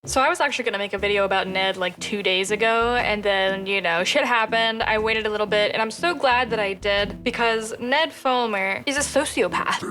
So I was actually gonna make a video about Ned like 2 days ago, and then, you know, shit happened. I waited a little bit, and I'm so glad that I did, because Ned Fulmer is a sociopath.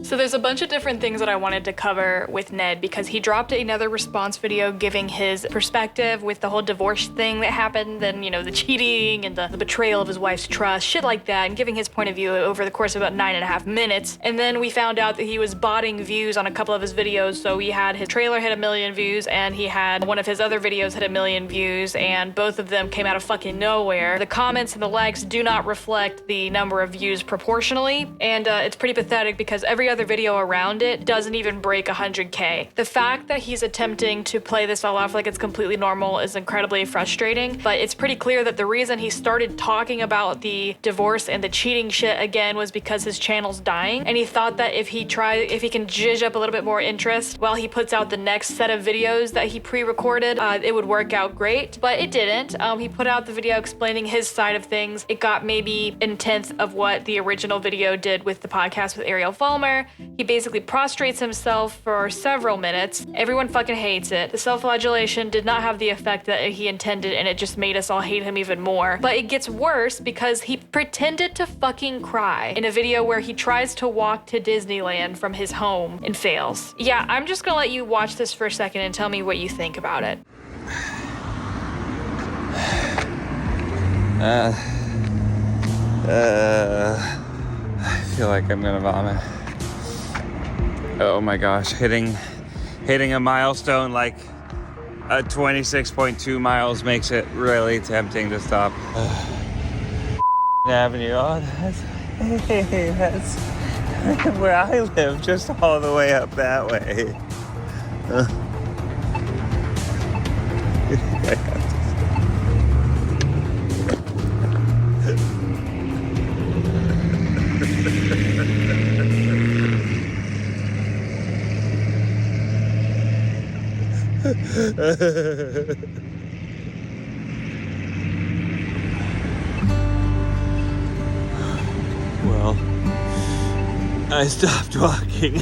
So there's a bunch of different things that I wanted to cover with Ned, because he dropped another response video giving his perspective with the whole divorce thing that happened, and, you know, the cheating and the betrayal of his wife's trust, shit like that, and giving his point of view over the course of about 9.5 minutes. And then we found out that he was botting views on a couple of his videos, so he had his trailer hit 1 million views, and he had one of his other videos hit 1 million views, and both of them came out of fucking nowhere. The comments and the likes do not reflect the number of views proportionally, and it's pretty pathetic because every other video around it doesn't even break 100K. The fact that he's attempting to play this all off like it's completely normal is incredibly frustrating, but it's pretty clear that the reason he started talking about the divorce and the cheating shit again was because his channel's dying, and he thought that if he can jizz up a little bit more interest while he puts out the next set of videos that he pre-recorded, it would work out great, but it didn't. He put out the video explaining his side of things. It got maybe 1/10 of what the original video did with the podcast with Ariel Fulmer. He basically prostrates himself for several minutes. Everyone fucking hates it. The self-flagellation did not have the effect that he intended, and it just made us all hate him even more. But it gets worse because he pretended to fucking cry in a video where he tries to walk to Disneyland from his home and fails. Yeah, I'm just gonna let you watch this for a second and tell me what you think about it. I feel like I'm gonna vomit. Oh my gosh, hitting a milestone like 26.2 miles makes it really tempting to stop. Avenue, oh that's where I live, just all the way up that way. Well, I stopped walking.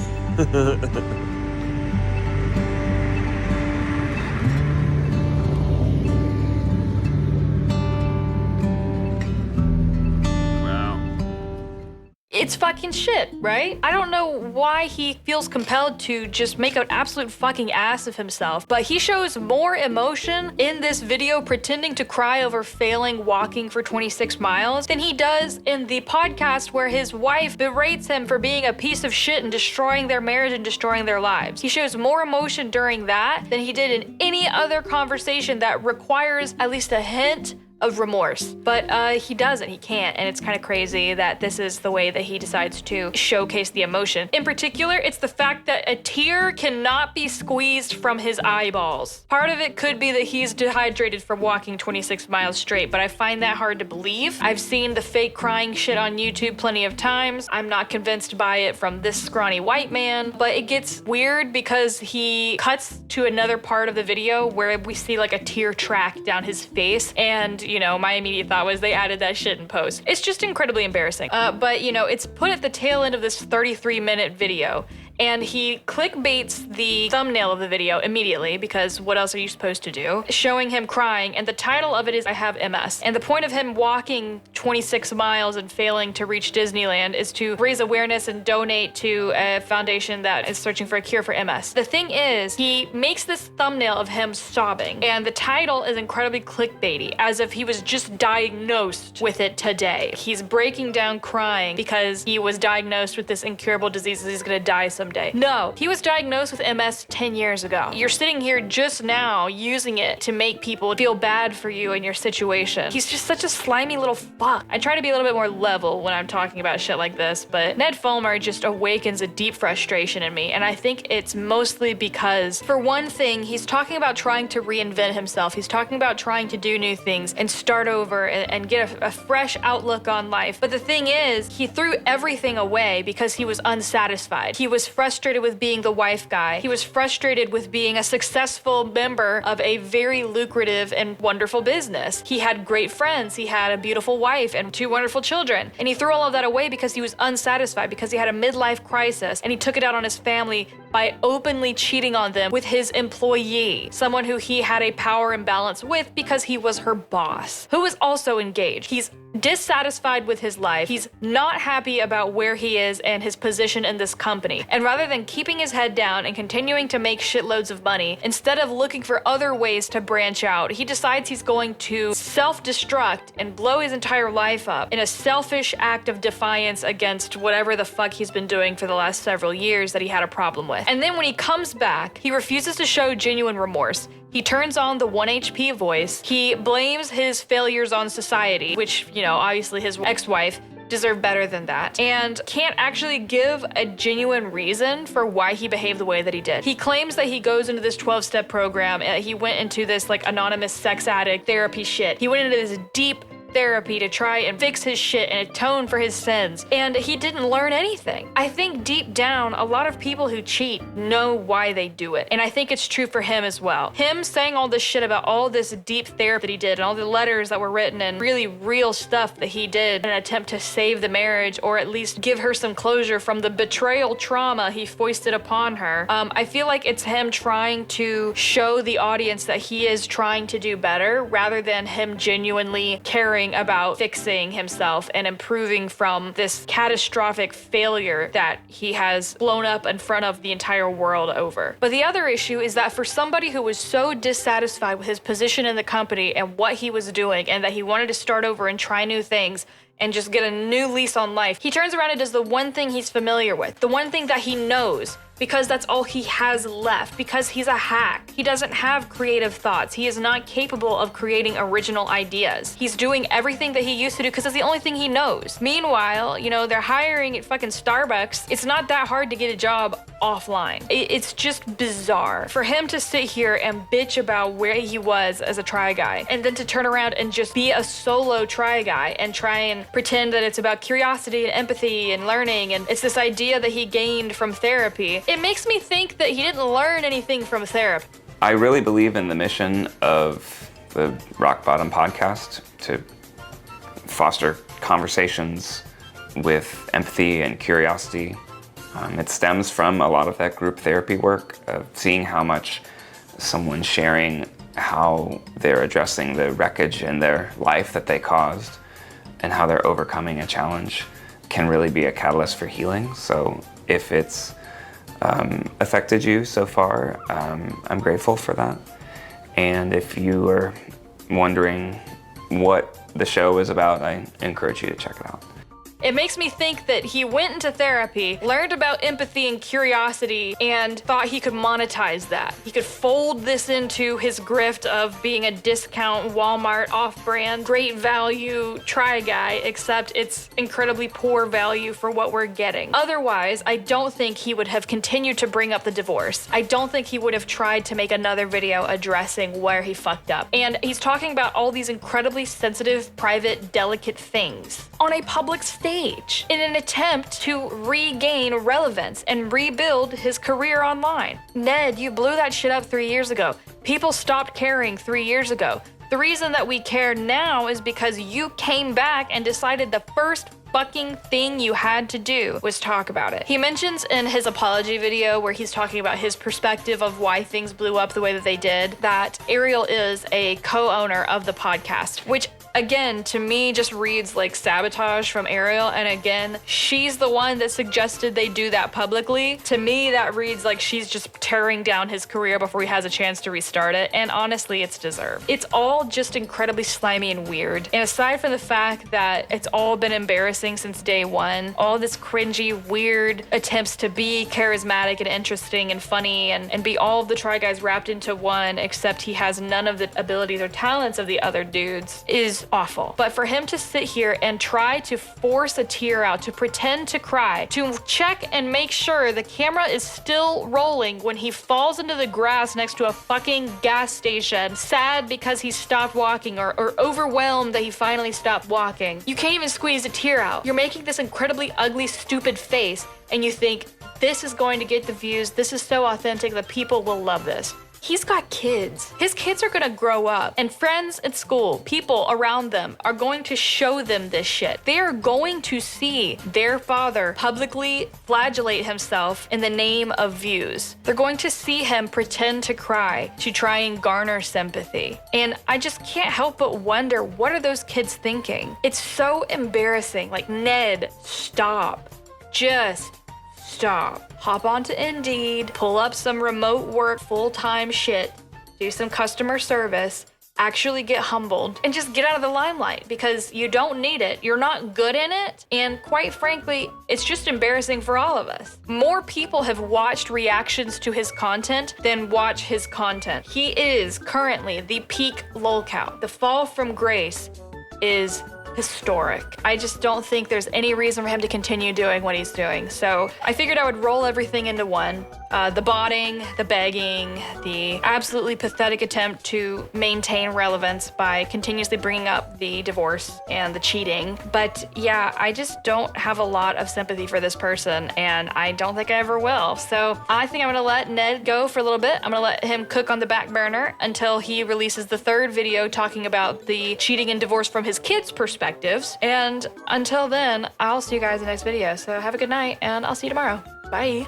It's fucking shit, right? I don't know why he feels compelled to just make an absolute fucking ass of himself, but he shows more emotion in this video pretending to cry over failing walking for 26 miles than he does in the podcast where his wife berates him for being a piece of shit and destroying their marriage and destroying their lives. He shows more emotion during that than he did in any other conversation that requires at least a hint of remorse, but he doesn't, he can't, and it's kind of crazy that this is the way that he decides to showcase the emotion. In particular, it's the fact that a tear cannot be squeezed from his eyeballs. Part of it could be that he's dehydrated from walking 26 miles straight, but I find that hard to believe. I've seen the fake crying shit on YouTube plenty of times. I'm not convinced by it from this scrawny white man, but it gets weird because he cuts to another part of the video where we see like a tear track down his face, and you know, my immediate thought was they added that shit in post. It's just incredibly embarrassing. But you know, it's put at the tail end of this 33-minute video, and he clickbaits the thumbnail of the video immediately, because what else are you supposed to do? Showing him crying, and the title of it is I have MS. And the point of him walking 26 miles and failing to reach Disneyland is to raise awareness and donate to a foundation that is searching for a cure for MS. The thing is, he makes this thumbnail of him sobbing, and the title is incredibly clickbaity, as if he was just diagnosed with it today. He's breaking down crying because he was diagnosed with this incurable disease that he's gonna die someday. No, he was diagnosed with MS 10 years ago. You're sitting here just now using it to make people feel bad for you in your situation. He's just such a slimy little fuck. I try to be a little bit more level when I'm talking about shit like this, but Ned Fulmer just awakens a deep frustration in me, and I think it's mostly because, for one thing, he's talking about trying to reinvent himself. He's talking about trying to do new things and start over and get a fresh outlook on life. But the thing is, he threw everything away because he was unsatisfied. He was frustrated with being the wife guy. He was frustrated with being a successful member of a very lucrative and wonderful business. He had great friends. He had a beautiful wife and 2 wonderful children. And he threw all of that away because he was unsatisfied, because he had a midlife crisis, and he took it out on his family by openly cheating on them with his employee, someone who he had a power imbalance with because he was her boss, who was also engaged. He's dissatisfied with his life. He's not happy about where he is and his position in this company. And rather than keeping his head down and continuing to make shitloads of money, instead of looking for other ways to branch out, he decides he's going to self-destruct and blow his entire life up in a selfish act of defiance against whatever the fuck he's been doing for the last several years that he had a problem with. And then when he comes back, he refuses to show genuine remorse. He turns on the 1 HP voice. He blames his failures on society, which, you know, obviously his ex-wife deserved better than that, and can't actually give a genuine reason for why he behaved the way that he did. He claims that he goes into this 12-step program and he went into this like anonymous sex addict therapy shit. He went into this deep therapy to try and fix his shit and atone for his sins, and he didn't learn anything. I think deep down, a lot of people who cheat know why they do it, and I think it's true for him as well. Him saying all this shit about all this deep therapy that he did and all the letters that were written and really real stuff that he did in an attempt to save the marriage or at least give her some closure from the betrayal trauma he foisted upon her. I feel like it's him trying to show the audience that he is trying to do better rather than him genuinely caring about fixing himself and improving from this catastrophic failure that he has blown up in front of the entire world over. But the other issue is that for somebody who was so dissatisfied with his position in the company and what he was doing and that he wanted to start over and try new things and just get a new lease on life, he turns around and does the one thing he's familiar with, the one thing that he knows, because that's all he has left, because he's a hack. He doesn't have creative thoughts. He is not capable of creating original ideas. He's doing everything that he used to do because it's the only thing he knows. Meanwhile, you know, they're hiring at fucking Starbucks. It's not that hard to get a job offline. It's just bizarre. For him to sit here and bitch about where he was as a try guy, and then to turn around and just be a solo try guy and try and pretend that it's about curiosity and empathy and learning, and it's this idea that he gained from therapy. It makes me think that he didn't learn anything from therapy. I really believe in the mission of the Rock Bottom podcast to foster conversations with empathy and curiosity. It stems from a lot of that group therapy work, of seeing how much someone sharing how they're addressing the wreckage in their life that they caused and how they're overcoming a challenge can really be a catalyst for healing. So if it's affected you so far, I'm grateful for that. And if you are wondering what the show is about, I encourage you to check it out. It makes me think that he went into therapy, learned about empathy and curiosity, and thought he could monetize that. He could fold this into his grift of being a discount Walmart off-brand, great value try guy, except it's incredibly poor value for what we're getting. Otherwise, I don't think he would have continued to bring up the divorce. I don't think he would have tried to make another video addressing where he fucked up. And he's talking about all these incredibly sensitive, private, delicate things on a public stage in an attempt to regain relevance and rebuild his career online. Ned, you blew that shit up 3 years ago. People stopped caring 3 years ago. The reason that we care now is because you came back and decided the first fucking thing you had to do was talk about it. He mentions in his apology video where he's talking about his perspective of why things blew up the way that they did, that Ariel is a co-owner of the podcast, which again, to me, just reads like sabotage from Ariel. And again, she's the one that suggested they do that publicly. To me, that reads like she's just tearing down his career before he has a chance to restart it. And honestly, it's deserved. It's all just incredibly slimy and weird. And aside from the fact that it's all been embarrassing since day one, all this cringy, weird attempts to be charismatic and interesting and funny and be all of the Try Guys wrapped into one, except he has none of the abilities or talents of the other dudes, is awful. But for him to sit here and try to force a tear out, to pretend to cry, to check and make sure the camera is still rolling when he falls into the grass next to a fucking gas station, sad because he stopped walking or overwhelmed that he finally stopped walking. You can't even squeeze a tear out. You're making this incredibly ugly, stupid face, and you think, this is going to get the views, this is so authentic that people will love this. He's got kids. His kids are gonna grow up, and friends at school, people around them are going to show them this shit. They are going to see their father publicly flagellate himself in the name of views. They're going to see him pretend to cry to try and garner sympathy. And I just can't help but wonder, what are those kids thinking? It's so embarrassing. Like, Ned, stop. Just stop. Hop onto Indeed, pull up some remote work, full-time shit, do some customer service, actually get humbled, and just get out of the limelight, because you don't need it. You're not good in it. And quite frankly, it's just embarrassing for all of us. More people have watched reactions to his content than watch his content. He is currently the peak lolcow. The fall from grace is historic. I just don't think there's any reason for him to continue doing what he's doing. So I figured I would roll everything into one. The botting, the begging, the absolutely pathetic attempt to maintain relevance by continuously bringing up the divorce and the cheating. But yeah, I just don't have a lot of sympathy for this person, and I don't think I ever will. So I think I'm gonna let Ned go for a little bit. I'm gonna let him cook on the back burner until he releases the third video talking about the cheating and divorce from his kids' perspectives. And until then, I'll see you guys in the next video. So have a good night, and I'll see you tomorrow. Bye.